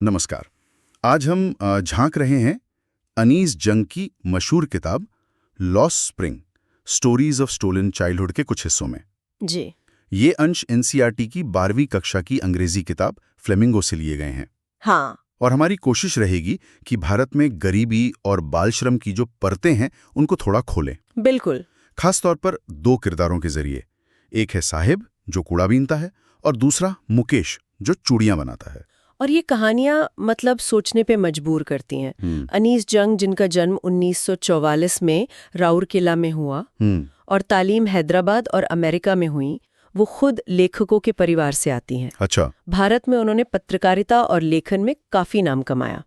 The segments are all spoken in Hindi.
नमस्कार। आज हम झांक रहे हैं अनीस जंग की मशहूर किताब lost spring stories of stolen childhood के कुछ हिस्सों में। जी। ये अंश एनसीईआरटी की 12वीं कक्षा की अंग्रेजी किताब फ्लेमिंगो से लिए गए हैं। हाँ। और हमारी कोशिश रहेगी कि भारत में गरीबी और बाल श्रम की जो परतें हैं उनको थोड़ा खोलें, बिल्कुल। खास तौर पर दो किरदारों के जरिए। एक है साहिब जो कूड़ा बीनता है और दूसरा मुकेश जो चूड़ियां बनाता है। और ये कहानियां मतलब सोचने पे मजबूर करती हैं। अनीस जंग जिनका जन्म 1944 में राउरकेला में हुआ और तालीम हैदराबाद और अमेरिका में हुई, वो खुद लेखकों के परिवार से आती हैं। अच्छा। भारत में उन्होंने पत्रकारिता और लेखन में काफी नाम कमाया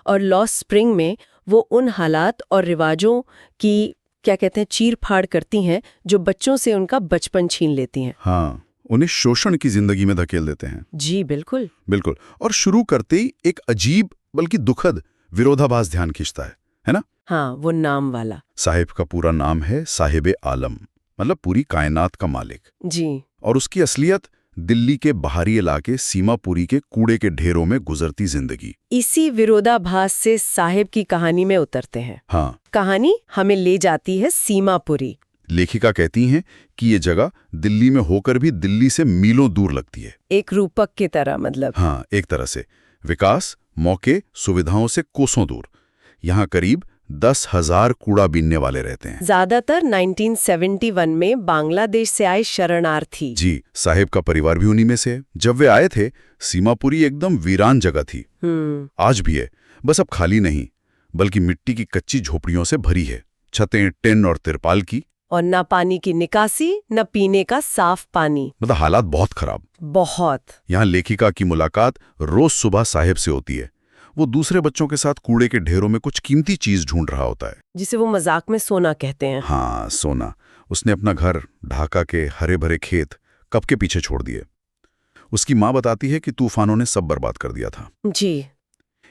और लॉस्ट स्प्रिंग में वो उन हालात और रिवाजों की क्या कहते हैं चीर फाड़ करती हैं जो बच्चों से उनका बचपन छीन लेती हैं। हाँ, उन्हें शोषण की जिंदगी में धकेल देते हैं। जी बिल्कुल। बिल्कुल। और शुरू करते ही एक अजीब बल्कि दुखद विरोधाभास ध्यान खींचता है ना? हाँ, वो नाम वाला। साहिब का पूरा नाम है साहिब आलम, मतलब पूरी कायनात का मालिक। जी। और उसकी असलियत दिल्ली के बाहरी इलाके सीमापुरी के कूड़े के ढेरों में गुजरती जिंदगी। इसी विरोधाभास से साहिब की कहानी में उतरते हैं। हाँ। कहानी हमें ले जाती है सीमापुरी। लेखिका कहती हैं कि ये जगह दिल्ली में होकर भी दिल्ली से मीलों दूर लगती है। एक रूपक की तरह मतलब। हाँ, एक तरह से विकास, मौके, सुविधाओं से कोसों दूर। यहाँ करीब 10,000 कूड़ा बीनने वाले रहते हैं। ज्यादातर 1971 में बांग्लादेश से आए शरणार्थी। जी, साहिब का परिवार भी उन्हीं में से है। जब वे आए थे, सीमापुरी एकदम वीरान जगह थी। आज भी है, बस अब खाली नहीं, बल्कि मिट्टी की कच्ची झोपड़ियों से भरी है। छतें टिन और तिरपाल की। और न पानी की निकासी, न पीने का साफ पानी। मतलब हालात बहुत खराब। बहुत। यहाँ लेखिका की मुलाकात रोज सुबह साहिब से होती है। वो दूसरे बच्चों के साथ कूड़े के ढेरों में कुछ कीमती चीज ढूंढ रहा होता है, जिसे वो मजाक में सोना कहते हैं। हाँ, सोना। उसने अपना घर, ढाका के हरे भरे खेत कब के पीछे छोड़ दिए। उसकी माँ बताती है कि तूफानों ने सब बर्बाद कर दिया था। जी।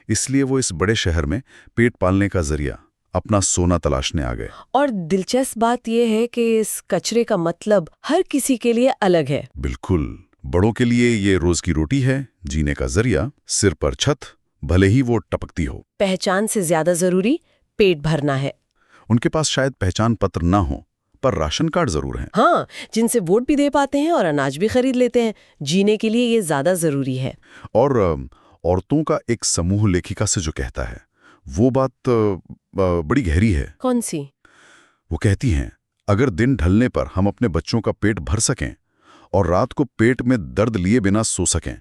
इसलिए वो इस बड़े शहर में पेट पालने का जरिया, अपना सोना तलाशने आ गए। और दिलचस्प बात यह है कि इस कचरे का मतलब हर किसी के लिए अलग है। बिल्कुल। बड़ों के लिए ये रोज की रोटी है, जीने का जरिया, सिर पर छत, भले ही वो टपकती हो। पहचान से ज्यादा जरूरी पेट भरना है। उनके पास शायद पहचान पत्र ना हो, पर राशन कार्ड जरूर हैं। हाँ, जिनसे वोट भी दे पाते हैं और अनाज भी खरीद लेते हैं। जीने के लिए ये ज्यादा जरूरी है। और औरतों का एक समूह लेखिका से जो कहता है, वो बात बड़ी गहरी है। कौन सी? वो कहती हैं, अगर दिन ढलने पर हम अपने बच्चों का पेट भर सकें और रात को पेट में दर्द लिए बिना सो सकें,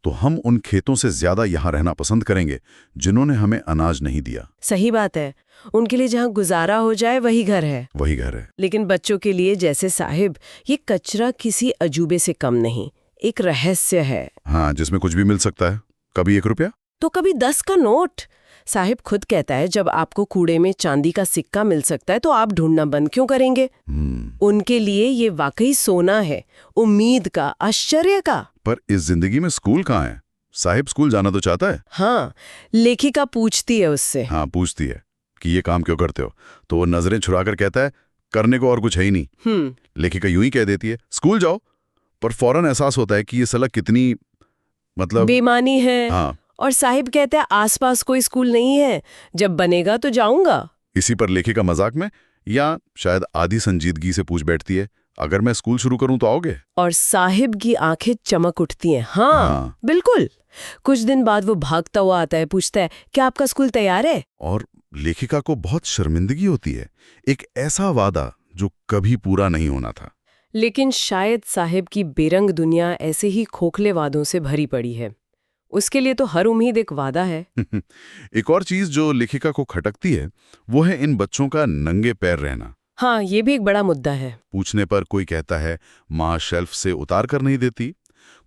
तो हम उन खेतों से ज्यादा यहाँ रहना पसंद करेंगे जिन्होंने हमें अनाज नहीं दिया। सही बात है। उनके लिए जहाँ गुजारा हो जाए वही घर है। वही घर है। लेकिन बच्चों के लिए जैसे साहिब, ये कचरा किसी अजूबे से कम नहीं, एक रहस्य है। हाँ, जिसमें कुछ भी मिल सकता है। कभी 1 रुपया तो कभी 10 का नोट। साहिब खुद कहता है, जब आपको कूड़े में चांदी का सिक्का मिल सकता है तो आप ढूंढना बंद क्यों करेंगे? उनके लिए ये वाकई सोना है, उम्मीद का, आश्चर्य का। पर इस जिंदगी में स्कूल कहाँ है? साहिब स्कूल जाना तो चाहता है। हाँ, लेखिका पूछती है उससे। हाँ, पूछती है कि ये काम क्यों करते हो, तो वो नजरें छुड़ाकर कहता है, करने को और कुछ है ही नहीं। लेखिका यूं ही कह देती है, स्कूल जाओ। पर फौरन एहसास होता है कि ये सलाह कितनी मतलब बेमानी है। हाँ। और साहिब कहते हैं, आसपास कोई स्कूल नहीं है, जब बनेगा तो जाऊंगा। इसी पर लेखिका मजाक में या शायद आधी संजीदगी से पूछ बैठती है, अगर मैं स्कूल शुरू करूं तो आओगे? और साहिब की आंखें चमक उठती हैं। हाँ, बिल्कुल। कुछ दिन बाद वो भागता हुआ आता है, पूछता है, क्या आपका स्कूल तैयार है? और लेखिका को बहुत शर्मिंदगी होती है, एक ऐसा वादा जो कभी पूरा नहीं होना था। लेकिन शायद साहिब की बेरंग दुनिया ऐसे ही खोखले वादों से भरी पड़ी है। उसके लिए तो हर उम्मीद एक वादा है। एक और चीज जो लेखिका को खटकती है, वो है इन बच्चों का नंगे पैर रहना। हाँ, ये भी एक बड़ा मुद्दा है। पूछने पर कोई कहता है, माँ शेल्फ से उतार कर नहीं देती।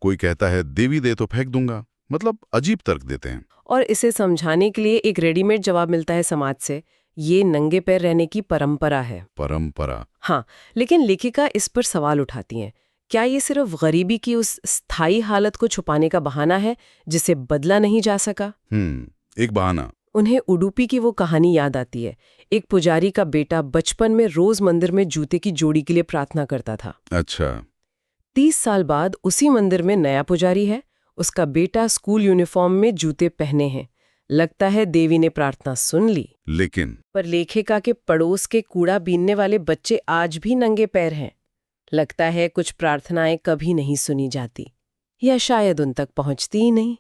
कोई कहता है, देवी दे तो फेंक दूंगा। मतलब अजीब तर्क देते हैं। और इसे समझाने के लिए एक रेडीमेड जवाब मिलता है समाज से, ये नंगे पैर रहने की परंपरा है। परंपरा। हाँ, लेकिन लेखिका इस पर सवाल उठाती हैं, क्या ये सिर्फ गरीबी की उस स्थायी हालत को छुपाने का बहाना है जिसे बदला नहीं जा सका? एक बहाना। उन्हें उडुपी की वो कहानी याद आती है। एक पुजारी का बेटा बचपन में रोज मंदिर में जूते की जोड़ी के लिए प्रार्थना करता था। अच्छा। 30 साल बाद उसी मंदिर में नया पुजारी है, उसका बेटा स्कूल यूनिफॉर्म में जूते पहने हैं। लगता है देवी ने प्रार्थना सुन ली। लेकिन पर लेखिका के पड़ोस के कूड़ा बीनने वाले बच्चे आज भी नंगे पैर हैं। लगता है कुछ प्रार्थनाएं कभी नहीं सुनी जाती, या शायद उन तक पहुंचती ही नहीं।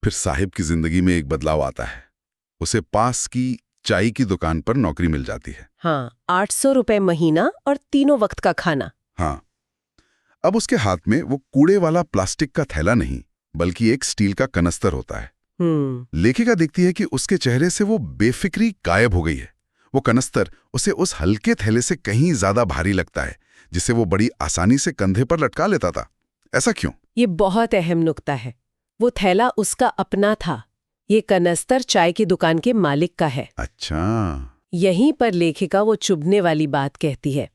फिर साहिब की जिंदगी में एक बदलाव आता है। उसे पास की चाय की दुकान पर नौकरी मिल जाती है। हाँ, 800 रुपए महीना और तीनों वक्त का खाना। हाँ, अब उसके हाथ में वो कूड़े वाला प्लास्टिक का थैला नहीं, बल्कि एक स्टील का कनस्तर होता है। लेखिका देखती है कि उसके चेहरे से वो बेफिक्री गायब हो गई है। वो कनस्तर उसे उस हल्के थैले से कहीं ज्यादा भारी लगता है, जिसे वो बड़ी आसानी से कंधे पर लटका लेता था। ऐसा क्यों? ये बहुत अहम नुक्ता है। वो थैला उसका अपना था, ये कनस्तर चाय की दुकान के मालिक का है। अच्छा। यहीं पर लेखिका वो चुभने वाली बात कहती है,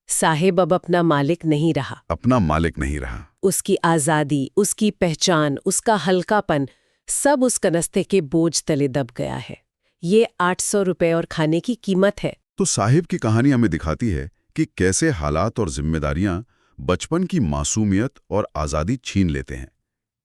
साहिब अब अपना मालिक नहीं रहा। अपना मालिक नहीं रहा। उसकी आजादी, उसकी पहचान, उसका हल्कापन, सब उस कनस्ते के बोझ तले दब गया है। ये 800 रुपए और खाने की कीमत है। तो साहिब की कहानी हमें दिखाती है कि कैसे हालात और जिम्मेदारियां बचपन की मासूमियत और आज़ादी छीन लेते हैं।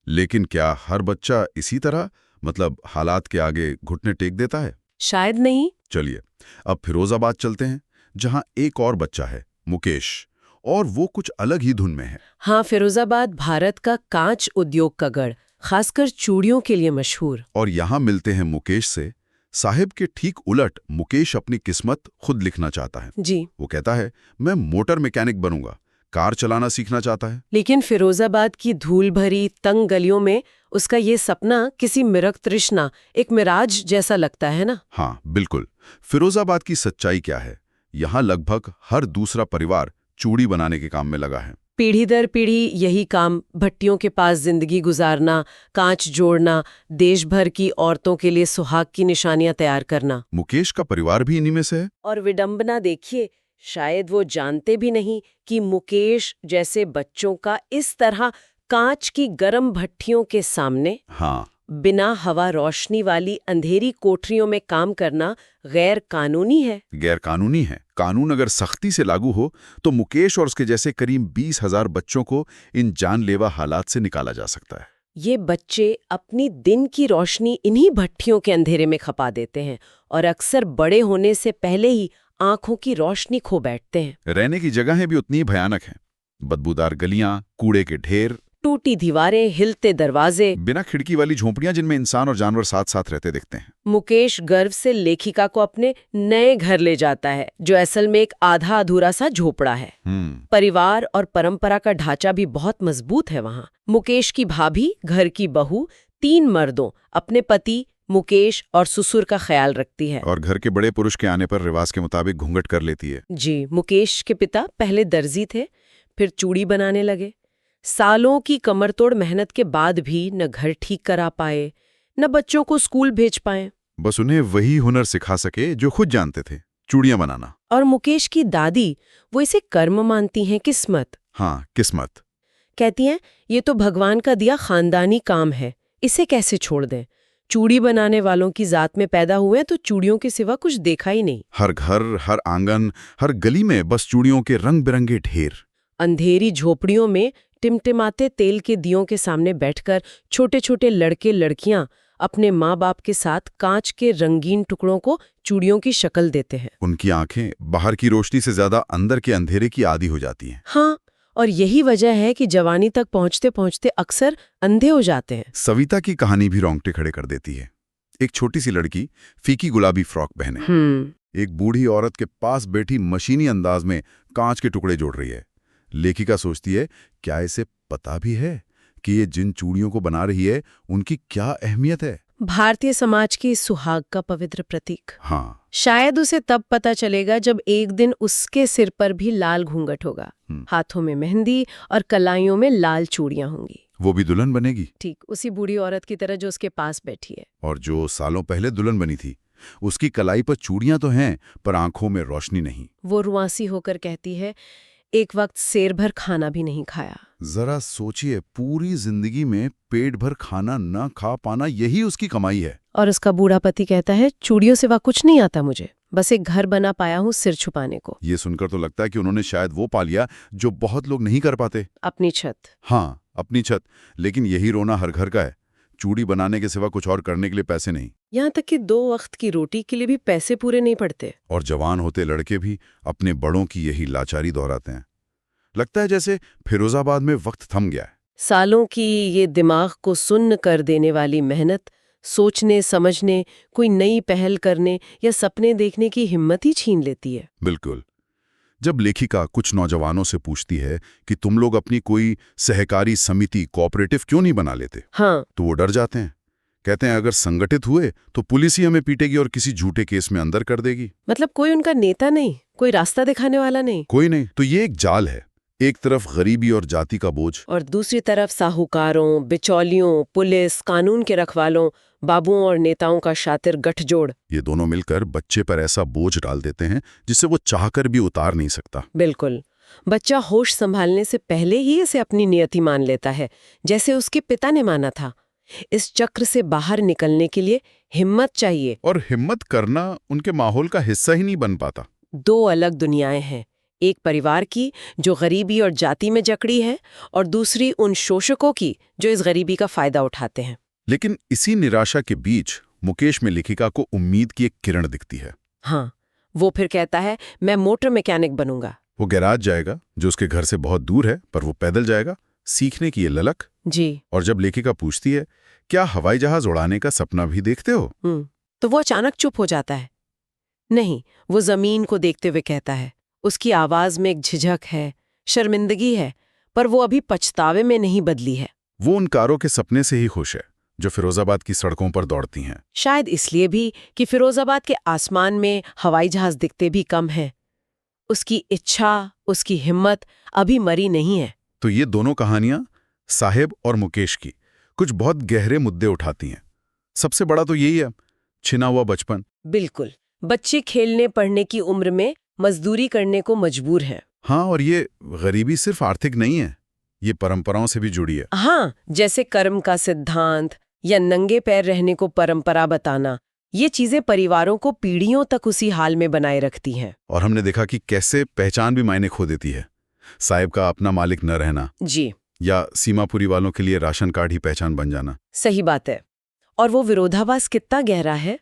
लेकिन क्या हर बच्चा इसी तरह, मतलब हालात के आगे घुटने टेक देता है? शायद नहीं। चलिए अब फिरोजाबाद चलते हैं, जहां एक और बच्चा है, मुकेश, और वो कुछ अलग ही धुन में है। हाँ, फिरोजाबाद भारत का कांच उद्योग का गढ़, खासकर चूड़ियों के लिए मशहूर। और यहां मिलते हैं मुकेश से। साहिब के ठीक उलट मुकेश अपनी किस्मत खुद लिखना चाहता है। जी। वो कहता है, मैं मोटर मैकेनिक बनूंगा, कार चलाना सीखना चाहता है। लेकिन फिरोजाबाद की धूल भरी तंग गलियों में उसका ये सपना किसी मिरक तृष्णा, एक मिराज जैसा लगता है ना। हाँ बिल्कुल। फिरोजाबाद की सच्चाई क्या है? यहाँ लगभग हर दूसरा परिवार चूड़ी बनाने के काम में लगा है। पीढ़ी दर पीढ़ी यही काम, भट्टियों के पास जिंदगी गुजारना, कांच जोड़ना, देश भर की औरतों के लिए सुहाग की निशानियां तैयार करना। मुकेश का परिवार भी इन्हीं में से है। और विडंबना देखिए, शायद वो जानते भी नहीं कि मुकेश जैसे बच्चों का इस तरह कांच की गर्म भट्टियों के सामने, हाँ, बिना हवा रोशनी वाली अंधेरी कोठरियों में काम करना गैर कानूनी है। गैर कानूनी है। कानून अगर सख्ती से लागू हो तो मुकेश और उसके जैसे करीब 20,000 बच्चों को इन जानलेवा हालात से निकाला जा सकता है। ये बच्चे अपनी दिन की रोशनी इन्हीं भट्टियों के अंधेरे में खपा देते हैं और अक्सर बड़े होने से पहले ही आंखों की रोशनी खो बैठते हैं। रहने की जगहें भी उतनी ही भयानक हैं। बदबूदार गलियां, कूड़े के ढेर, टूटी दीवारें, हिलते दरवाजे, बिना खिड़की वाली झोंपड़ियां जिनमें इंसान और जानवर साथ साथ रहते दिखते हैं। मुकेश गर्व से लेखिका को अपने नए घर ले जाता है, जो असल में एक आधा अधूरा सा झोपड़ा है। परिवार और परंपरा का ढांचा भी बहुत मजबूत है वहाँ। मुकेश की भाभी, घर की बहू, 3 मर्दों, अपने पति मुकेश और ससुर का ख्याल रखती है। और घर के बड़े पुरुष के आने पर रिवाज के मुताबिक घूंघट कर लेती है। जी। मुकेश के पिता पहले दर्जी थे, फिर चूड़ी बनाने लगे। सालों की कमरतोड़ मेहनत के बाद भी न घर ठीक करा पाए, न बच्चों को स्कूल भेज पाए। बस उन्हें वही हुनर सिखा सके जो खुद जानते थे, चूड़ियां बनाना। और मुकेश की दादी, वो इसे कर्म मानती हैं, किस्मत। हाँ, किस्मत। कहती हैं, ये तो भगवान का दिया खानदानी काम है, इसे कैसे छोड़ दें। चूड़ी बनाने वालों की जात में पैदा हुए तो चूड़ियों के सिवा कुछ देखा ही नहीं। हर घर, हर आंगन, हर गली में बस चूड़ियों के रंग बिरंगे ढेर। अंधेरी झोपड़ियों में टिमटिमाते तेल के दियों के सामने बैठकर छोटे छोटे लड़के लड़कियां अपने माँ बाप के साथ कांच के रंगीन टुकड़ों को चूड़ियों की शक्ल देते हैं। उनकी आंखें बाहर की रोशनी से ज्यादा अंदर के अंधेरे की आदी हो जाती हैं। हाँ, और यही वजह है कि जवानी तक पहुंचते पहुंचते अक्सर अंधे हो जाते हैं। सविता की कहानी भी रोंगटे खड़े कर देती है। एक छोटी सी लड़की फीकी गुलाबी फ्रॉक पहने एक बूढ़ी औरत के पास बैठी मशीनी अंदाज में कांच के टुकड़े जोड़ रही है। लेखिका सोचती है, क्या इसे पता भी है कि ये जिन चूड़ियों को बना रही है उनकी क्या अहमियत है? भारतीय समाज की सुहाग का पवित्र प्रतीक। हाँ। शायद उसे तब पता चलेगा जब एक दिन उसके सिर पर भी लाल घूंघट होगा, हाथों में मेहंदी और कलाइयों में लाल चूड़ियां होंगी। वो भी दुल्हन बनेगी, ठीक उसी बूढ़ी औरत की तरह जो उसके पास बैठी है और जो सालों पहले दुल्हन बनी थी। उसकी कलाई पर चूड़ियां तो हैं, पर आंखों में रोशनी नहीं। वो रुआसी होकर कहती है, एक वक्त शेर भर खाना भी नहीं खाया। जरा सोचिए, पूरी जिंदगी में पेट भर खाना न खा पाना, यही उसकी कमाई है। और उसका बूढ़ा पति कहता है, चूड़ियों सिवा कुछ नहीं आता मुझे, बस एक घर बना पाया हूँ सिर छुपाने को। ये सुनकर तो लगता है कि उन्होंने शायद वो पा लिया जो बहुत लोग नहीं कर पाते, अपनी छत। हाँ, अपनी छत, लेकिन यही रोना हर घर का है। चूड़ी बनाने के सिवा कुछ और करने के लिए पैसे नहीं। यहाँ तक कि 2 वक्त की रोटी के लिए भी पैसे पूरे नहीं पड़ते। और जवान होते लड़के भी अपने बड़ों की यही लाचारी दोहराते हैं। लगता है जैसे फिरोजाबाद में वक्त थम गया है। सालों की ये दिमाग को सुन्न कर देने वाली मेहनत, सोचने समझने, कोई नई पहल करने या सपने देखने की हिम्मत ही छीन लेती है। बिल्कुल। जब लेखिका कुछ नौजवानों से पूछती है कि तुम लोग अपनी कोई सहकारी समिति, कोऑपरेटिव क्यों नहीं बना लेते, हाँ, तो वो डर जाते हैं। कहते हैं अगर संगठित हुए तो पुलिस ही हमें पीटेगी और किसी झूठे केस में अंदर कर देगी। मतलब कोई उनका नेता नहीं, कोई रास्ता दिखाने वाला नहीं। कोई नहीं। तो ये एक जाल है। एक तरफ गरीबी और जाति का बोझ, और दूसरी तरफ साहूकारों, बिचौलियों, पुलिस, कानून के रखवालों, बाबुओं और नेताओं का शातिर गठजोड़। ये दोनों मिलकर बच्चे पर ऐसा बोझ डाल देते हैं जिसे वो चाहकर भी उतार नहीं सकता। बिल्कुल। बच्चा होश संभालने से पहले ही इसे अपनी नियति मान लेता है, जैसे उसके पिता ने माना था। इस चक्र से बाहर निकलने के लिए हिम्मत चाहिए। और हिम्मत करना उनके माहौल का हिस्सा ही नहीं बन पाता। 2 अलग दुनियाएं हैं, एक परिवार की जो गरीबी और जाति में जकड़ी है, और दूसरी उन शोषकों की जो इस गरीबी का फायदा उठाते हैं। लेकिन इसी निराशा के बीच मुकेश में लेखिका को उम्मीद की एक किरण दिखती है। हाँ, वो फिर कहता है मैं मोटर मैकेनिक बनूंगा। वो गैराज जाएगा जो उसके घर से बहुत दूर है, पर वो पैदल जाएगा, सीखने की ये ललक। जी। और जब लेखिका पूछती है क्या हवाई जहाज उड़ाने का सपना भी देखते हो, तो वो अचानक चुप हो जाता है। नहीं, वो जमीन को देखते हुए कहता है। उसकी आवाज में एक झिझक है, शर्मिंदगी है, पर वो अभी पछतावे में नहीं बदली है। वो उन कारों के सपने से ही खुश है जो फिरोजाबाद की सड़कों पर दौड़ती हैं। शायद इसलिए भी कि फिरोजाबाद के आसमान में हवाई जहाज दिखते भी कम हैं। उसकी इच्छा, उसकी हिम्मत अभी मरी नहीं है। तो ये दोनों कहानियां साहेब और मुकेश की कुछ बहुत गहरे मुद्दे उठाती हैं। सबसे बड़ा तो यही है, छिना हुआ बचपन। बिल्कुल। बच्चे खेलने पढ़ने की उम्र में मजदूरी करने को मजबूर हैं। हाँ, और ये गरीबी सिर्फ आर्थिक नहीं है, ये परंपराओं से भी जुड़ी है। हाँ, जैसे कर्म का सिद्धांत या नंगे पैर रहने को परंपरा बताना, ये चीजें परिवारों को पीढ़ियों तक उसी हाल में बनाए रखती हैं। और हमने देखा कि कैसे पहचान भी मायने खो देती है। साहिब का अपना मालिक न रहना, जी, या सीमापुरी वालों के लिए राशन कार्ड ही पहचान बन जाना। सही बात है। और वो विरोधाभास कितना गहरा है।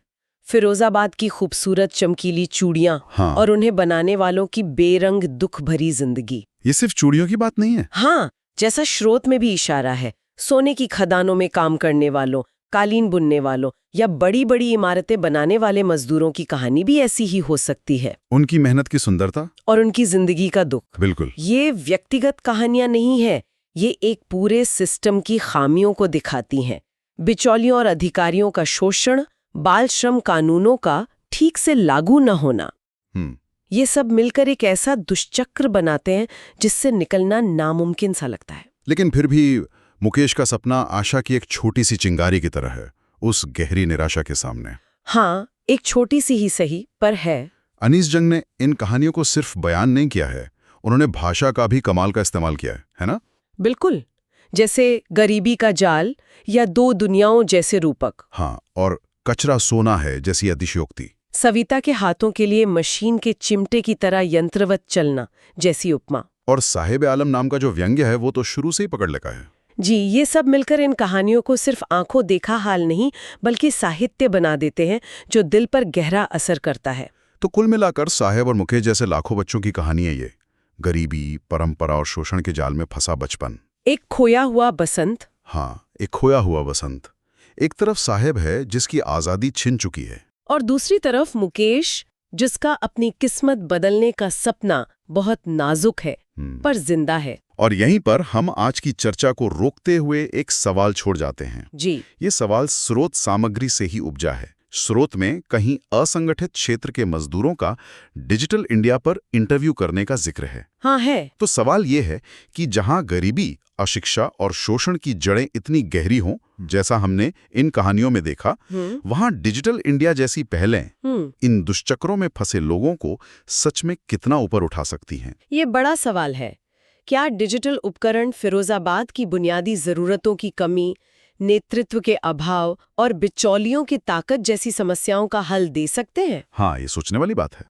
फिरोजाबाद की खूबसूरत चमकीली चूड़ियां, हाँ, और उन्हें बनाने वालों की बेरंग दुख भरी जिंदगी। ये सिर्फ चूड़ियों की बात नहीं है। हाँ, जैसा स्रोत में भी इशारा है, सोने की खदानों में काम करने वालों, कालीन बुनने वालों या बड़ी बड़ी इमारतें बनाने वाले मजदूरों की कहानी भी ऐसी ही हो सकती है। उनकी मेहनत की सुंदरता और उनकी जिंदगी का दुख। बिल्कुल। ये व्यक्तिगत कहानियां नहीं है, ये एक पूरे सिस्टम की खामियों को दिखाती हैं। बिचौलियों और अधिकारियों का शोषण, बाल श्रम कानूनों का ठीक से लागू न होना, ये सब मिलकर एक ऐसा दुष्चक्र बनाते हैं जिससे निकलना नामुमकिन सा लगता है। लेकिन फिर भी मुकेश का सपना आशा की एक छोटी सी चिंगारी की तरह है उस गहरी निराशा के सामने। हाँ, एक छोटी सी ही सही, पर है। अनीस जंग ने इन कहानियों को सिर्फ बयान नहीं किया है, उन्होंने भाषा का भी कमाल का इस्तेमाल किया है ना? बिल्कुल। जैसे गरीबी का जाल या 2 दुनियाओं जैसे रूपक। हाँ, और कचरा सोना है जैसी अतिशयोक्ति। सविता के हाथों के लिए मशीन के चिमटे की तरह यंत्रवत चलना जैसी उपमा। और साहिब आलम नाम का जो व्यंग्य है वो तो शुरू से ही पकड़ लगा है। जी, ये सब मिलकर इन कहानियों को सिर्फ आंखों देखा हाल नहीं बल्कि साहित्य बना देते हैं जो दिल पर गहरा असर करता है। तो कुल मिलाकर साहेब और मुकेश जैसे लाखों बच्चों की कहानी है ये। गरीबी, परंपरा और शोषण के जाल में फंसा बचपन, एक खोया हुआ बसंत। हाँ, एक खोया हुआ बसंत। एक तरफ साहेब है जिसकी आज़ादी छिन चुकी है, और दूसरी तरफ मुकेश जिसका अपनी किस्मत बदलने का सपना बहुत नाजुक है पर जिंदा है। और यहीं पर हम आज की चर्चा को रोकते हुए एक सवाल छोड़ जाते हैं। जी, ये सवाल स्रोत सामग्री से ही उपजा है। स्रोत में कहीं असंगठित क्षेत्र के मजदूरों का डिजिटल इंडिया पर इंटरव्यू करने का जिक्र है। हाँ है। तो सवाल ये है कि जहां गरीबी, अशिक्षा और शोषण की जड़ें इतनी गहरी हों, जैसा हमने इन कहानियों में देखा, वहां डिजिटल इंडिया जैसी पहलें इन दुष्चक्रों में फंसे लोगों को सच में कितना ऊपर उठा सकती हैं? ये बड़ा सवाल है। क्या डिजिटल उपकरण फिरोजाबाद की बुनियादी जरूरतों की कमी, नेतृत्व के अभाव और बिचौलियों की ताकत जैसी समस्याओं का हल दे सकते हैं? हाँ, ये सोचने वाली बात है।